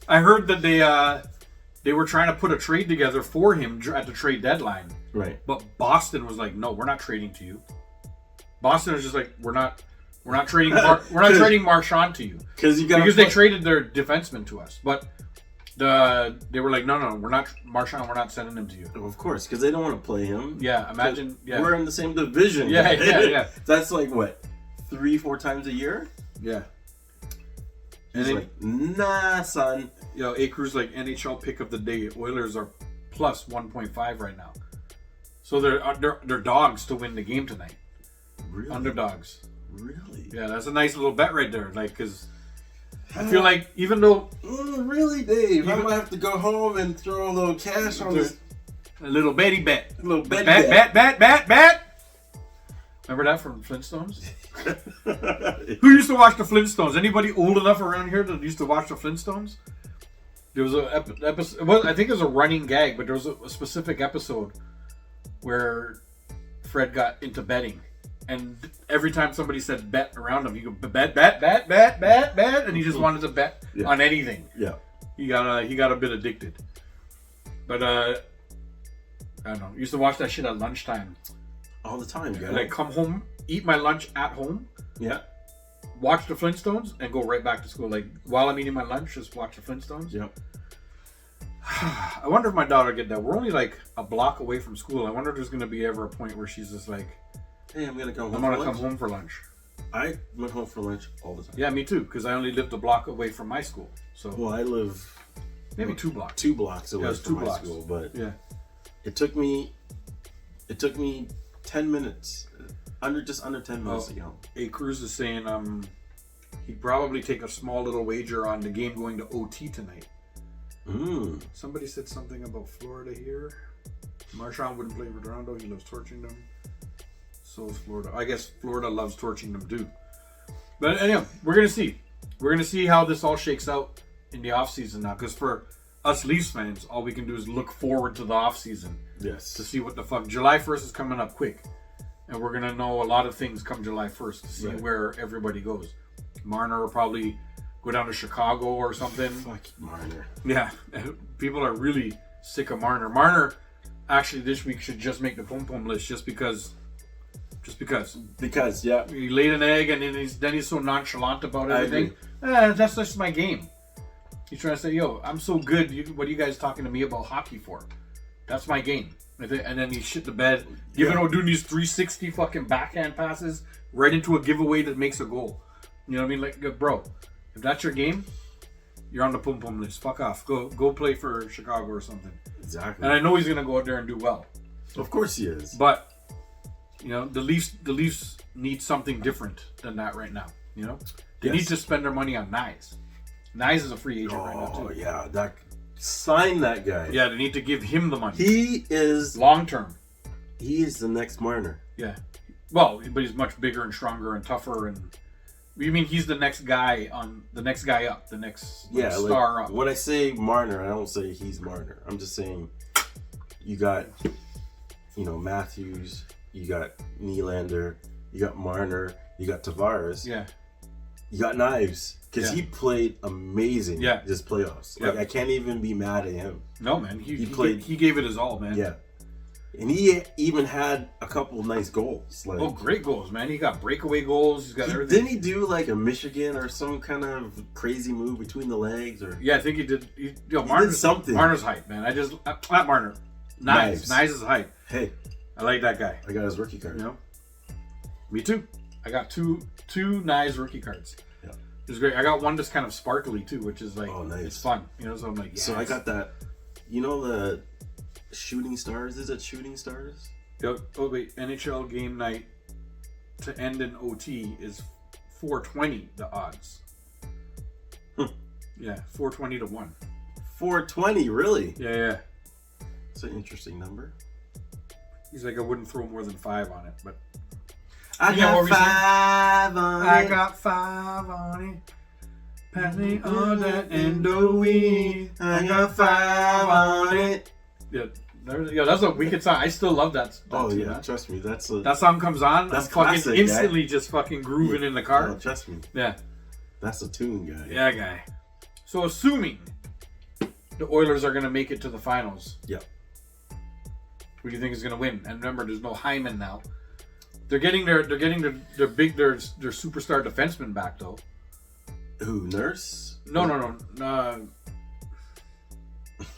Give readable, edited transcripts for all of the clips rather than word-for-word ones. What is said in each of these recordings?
I heard that they were trying to put a trade together for him at the trade deadline. Right. But Boston was like, no, we're not trading to you. Boston was just like, we're not trading trading Marchand to you because they traded their defenseman to us. But they were like, no, we're not Marchand. We're not sending him to you. Of course, because they don't want to play him. Yeah, imagine. Yeah. We're in the same division. Yeah. That's like what, 3-4 times a year. Yeah. He's like, nah, son. Yo, A-Crew's like NHL pick of the day. Oilers are plus 1.5 right now. So they're dogs to win the game tonight. Really? Underdogs. Really? Yeah, that's a nice little bet right there. Like, because I feel like even though... really, Dave? I'm going to have to go home and throw a little cash on this. A little Betty bet. A little Betty bet. Remember that from Flintstones? Who used to watch the Flintstones? Anybody old enough around here that used to watch the Flintstones? There was a episode. Well, I think it was a running gag, but there was a specific episode where Fred got into betting, and every time somebody said bet around him, he go bet, and he just wanted to bet on anything. Yeah, he got a bit addicted. But I don't know. I used to watch that shit at lunchtime. All the time, guys. Like come home, eat my lunch at home. Yeah. Watch the Flintstones and go right back to school. Like while I'm eating my lunch, just watch the Flintstones. Yep. I wonder if my daughter get that. We're only like a block away from school. I wonder if there's gonna be ever a point where she's just like, "Hey, I'm gonna come home for lunch." I went home for lunch all the time. Yeah, me too. Because I only lived a block away from my school. So. Well, I live maybe 2 blocks. 2 blocks away from my school, but yeah, it took me 10 minutes, just under 10 minutes to get home. A Cruz is saying he'd probably take a small little wager on the game going to OT tonight. Somebody said something about Florida here. Marchand wouldn't play with Rondo. He loves torching them. So is Florida. I guess Florida loves torching them too. But anyway, we're going to see. We're going to see how this all shakes out in the offseason now. Because for us Leafs fans, all we can do is look forward to the offseason. Yes. To see what the fuck. July 1st is coming up quick. And we're going to know a lot of things come July 1st to see where everybody goes. Marner will probably go down to Chicago or something. Fuck Marner. Yeah. People are really sick of Marner. Marner, actually, this week should just make the pom-pom list just because. Because, yeah. He laid an egg and then he's so nonchalant about everything. That's just my game. He's trying to say, yo, I'm so good. What are you guys talking to me about hockey for? That's my game. And then he shit the bed, doing these 360 fucking backhand passes right into a giveaway that makes a goal. You know what I mean? Like, bro, if that's your game, you're on the pum pum list. Fuck off. Go play for Chicago or something. Exactly. And I know he's gonna go out there and do well. Of course he is. But you know, the Leafs need something different than that right now. You know, they need to spend their money on Nyes. Nyes is a free agent right now too. Oh yeah, sign that guy. Yeah, they need to give him the money. He is long term. He is the next Marner. Yeah. Well, but he's much bigger and stronger and tougher. And you mean he's the next guy up, the next star up? When I say Marner, I don't say he's Marner. I'm just saying you got, Matthews, you got Nylander, you got Marner, you got Tavares. Yeah. You got Knives. Because he played amazing this playoffs. Like, I can't even be mad at him. No, man. He gave it his all, man. Yeah. And he even had a couple of nice goals. Like, great goals, man. He got breakaway goals. He's got everything. Didn't he do like a Michigan or some kind of crazy move between the legs? Or yeah, I think he did. He did something. Marner's hype, man. Not Marner. Knives is hype. Hey. I like that guy. I got his rookie card. You know? Me too. I got two Knives rookie cards. Yeah. It's great. I got one that's kind of sparkly too, which is like, nice. It's fun. So I'm like, yes. So I got that, the Shooting Stars. Is it Shooting Stars? Oh wait, NHL game night to end in OT is 420 the odds. Yeah, 420 to 1. 420, really? Yeah. It's an interesting number. He's like, I wouldn't throw more than 5 on it, but I got 5 on it. I got 5 on it. Pass me on that Endo-weed. I got 5 on it. Yeah, that's a wicked song. I still love that. Too, man. Trust me, that song comes on. That's I'm fucking classic, instantly just fucking grooving in the car. Trust me. Yeah, that's a tune, guy. Yeah, guy. So assuming the Oilers are going to make it to the finals. Yeah. Who do you think is going to win? And remember, there's no Hyman now. They're getting their superstar defenseman back though. Who, Nurse? No.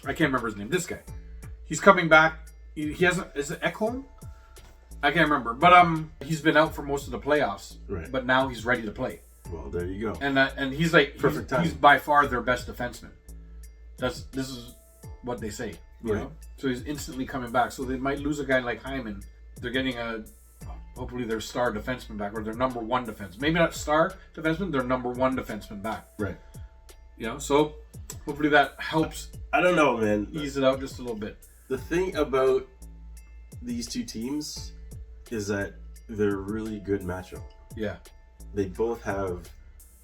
I can't remember his name. This guy. He's coming back. He hasn't. Is it Ekholm? I can't remember. But he's been out for most of the playoffs. Right. But now he's ready to play. Well, there you go. And he's like perfect time. He's by far their best defenseman. This is what they say. You know? So he's instantly coming back. So they might lose a guy like Hyman. They're getting hopefully their star defenseman back, or their number one defenseman. Maybe not star defenseman, their number one defenseman back. Right. You know, so hopefully that helps. I don't know, man. Ease it out just a little bit. The thing about these two teams is that they're a really good matchup. Yeah. They both have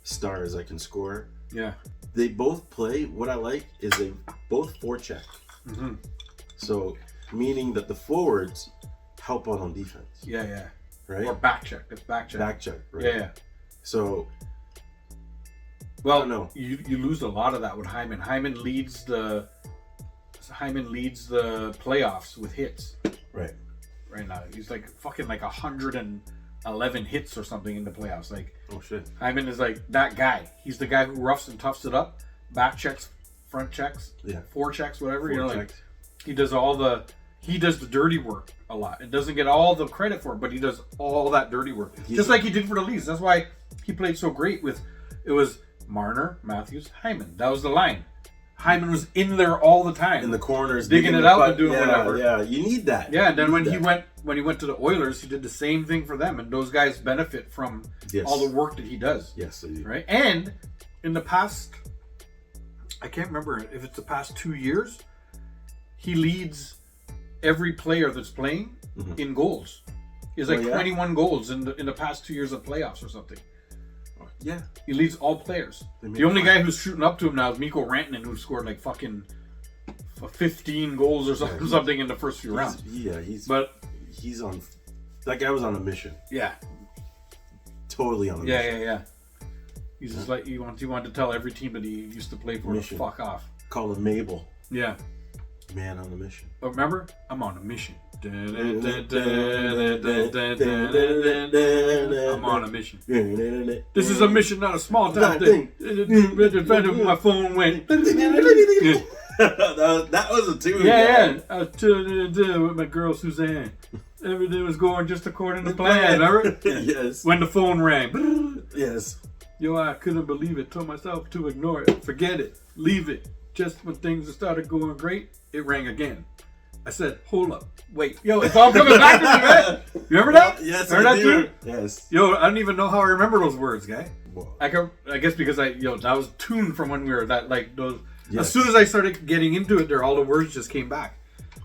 stars that can score. Yeah. They both play. What I like is they both forecheck. Mm-hmm. So, meaning that the forwards help out on defense. Yeah. Right? Or back check. It's back check. Back check, right? Yeah. So, well, no, you lose a lot of that with Hyman. Hyman leads the playoffs with hits. Right. Right now, he's like fucking like 111 hits or something in the playoffs. Like, oh shit. Hyman is like that guy. He's the guy who roughs and toughs it up, back checks, front checks, forechecks, whatever. Like he does the dirty work a lot. It doesn't get all the credit for it, but he does all that dirty work, just like he did for the Leafs. That's why he played so great. It was Marner, Matthews, Hyman. That was the line. Hyman was in there all the time, in the corners, digging it out and doing whatever. Yeah, you need that. Yeah, and then when he went to the Oilers, he did the same thing for them, and those guys benefit from all the work that he does. Yes, they do. Right, and in the past, I can't remember if it's the past 2 years, he leads every player that's playing in goals. He has 21 goals in the past 2 years of playoffs or something. Yeah. He leads all players. The only guy who's shooting up to him now is Mikko Rantanen, who scored like fucking 15 goals or something in the first few rounds. Yeah, he's on. That guy was on a mission. Yeah. Totally on a mission. Yeah. He's just like he wanted to tell every team that he used to play for to fuck off. Call him Mabel. Yeah. Man on a mission. But remember, I'm on a mission. I'm on a mission. This is a mission, not a small time thing. My phone went. That was a tune. Yeah. I was with my girl Suzanne. Everything was going just according to plan. Remember? Yes. When the phone rang. Yes. Yo, I couldn't believe it. Told myself to ignore it. Forget it. Leave it. Just when things started going great, it rang again. I said, hold up. Wait. Yo, it's all coming back to me, man. You remember that? Yes, remember I that do. too? Yes. Yo, I don't even know how I remember those words, guy. Whoa. I guess because that was tuned from when we were that, like, those. Yes. As soon as I started getting into it, all the words just came back.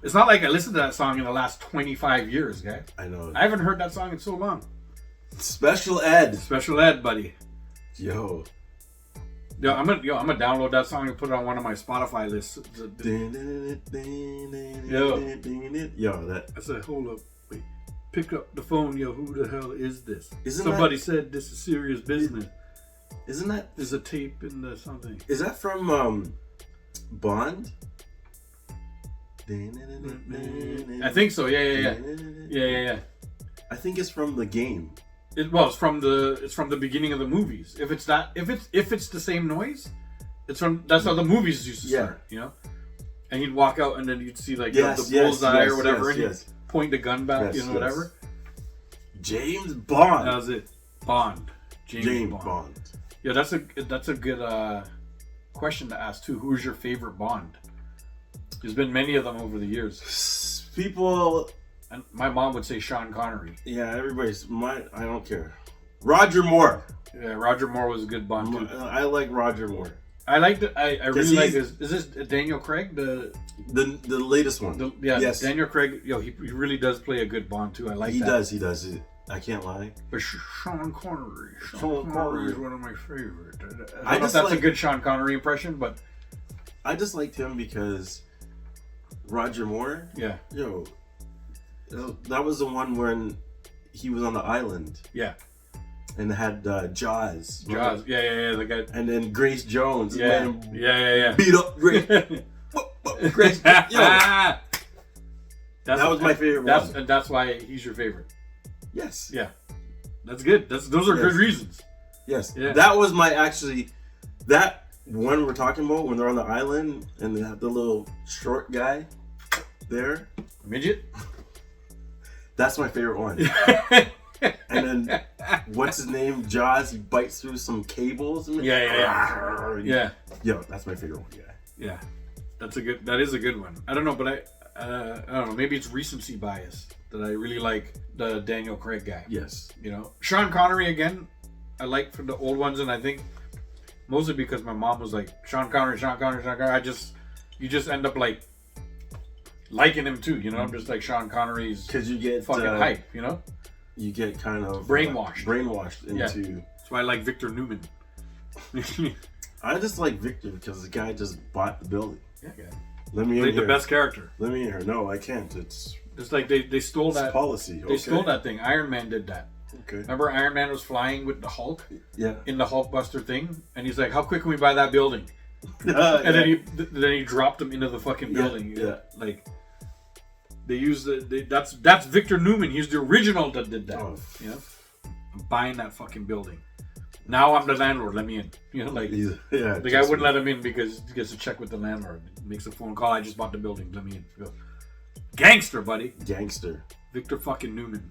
It's not like I listened to that song in the last 25 years, guy. I know. I haven't heard that song in so long. Special Ed. Special Ed, buddy. Yo, I'm gonna download that song and put it on one of my Spotify lists. I said, hold up, wait, pick up the phone, yo. Who the hell is this? Somebody said this is serious business. Isn't that? There's a tape in the something. Is that from Bond? I think so. Yeah. I think it's from the game. It's from the beginning of the movies. If it's the same noise, that's how the movies used to start, you know. And you'd walk out and then you'd see like the bullseye or whatever, and you'd point the gun back, whatever. James Bond. That was it. Bond. James Bond. Yeah, that's a good question to ask too. Who's your favorite Bond? There's been many of them over the years. People. And my mom would say Sean Connery. Yeah, I don't care. Roger Moore. Yeah, Roger Moore was a good Bond too. I like Roger Moore. I like it. I really like this. Is this Daniel Craig? The latest one. Yes. Daniel Craig. Yo, he really does play a good Bond too. I like that. He does. I can't lie. But Sean Connery. Sean Connery is one of my favorites. I don't know if that's a good Sean Connery impression, but I just liked him because Roger Moore. Yeah. Yo. That was the one when he was on the island. Yeah. And had Jaws. Yeah, the guy. And then Grace Jones. Yeah. Beat up Grace. Craig, that was my favorite one. And that's why he's your favorite. Yes. Yeah. That's good. Those are good reasons. Yes. Yeah. That was that one we're talking about when they're on the island and they have the little short guy there. Midget? That's my favorite one. And then, what's his name? Jaws, he bites through some cables. Yeah. Yo, that's my favorite one, Yeah. That is a good one. I don't know, but I don't know, maybe it's recency bias that I really like the Daniel Craig guy. Yes. You know, Sean Connery again, I like from the old ones, and I think mostly because my mom was like, Sean Connery. You just end up like liking him too, you know? I'm just like Sean Connery's because you get fucking hype, you know? You get kind of brainwashed into. That's why I like Victor Newman. I just like Victor because the guy just bought the building. Yeah. Let me in here. The best character. Let me in here. No, I can't. It's like they stole that policy. They stole that thing. Iron Man did that. Okay. Remember Iron Man was flying with the Hulk? Yeah. In the Hulkbuster thing, and he's like, "How quick can we buy that building?" And then he dropped him into the fucking building. Yeah. Like they used that's Victor Newman. He's the original that did that. Oh. You know? I'm buying that fucking building. Now I'm the landlord. Let me in. You know, like the guy wouldn't let him in because he gets to check with the landlord. Makes a phone call. I just bought the building. Let me in. Go. Gangster, buddy. Gangster. Victor fucking Newman.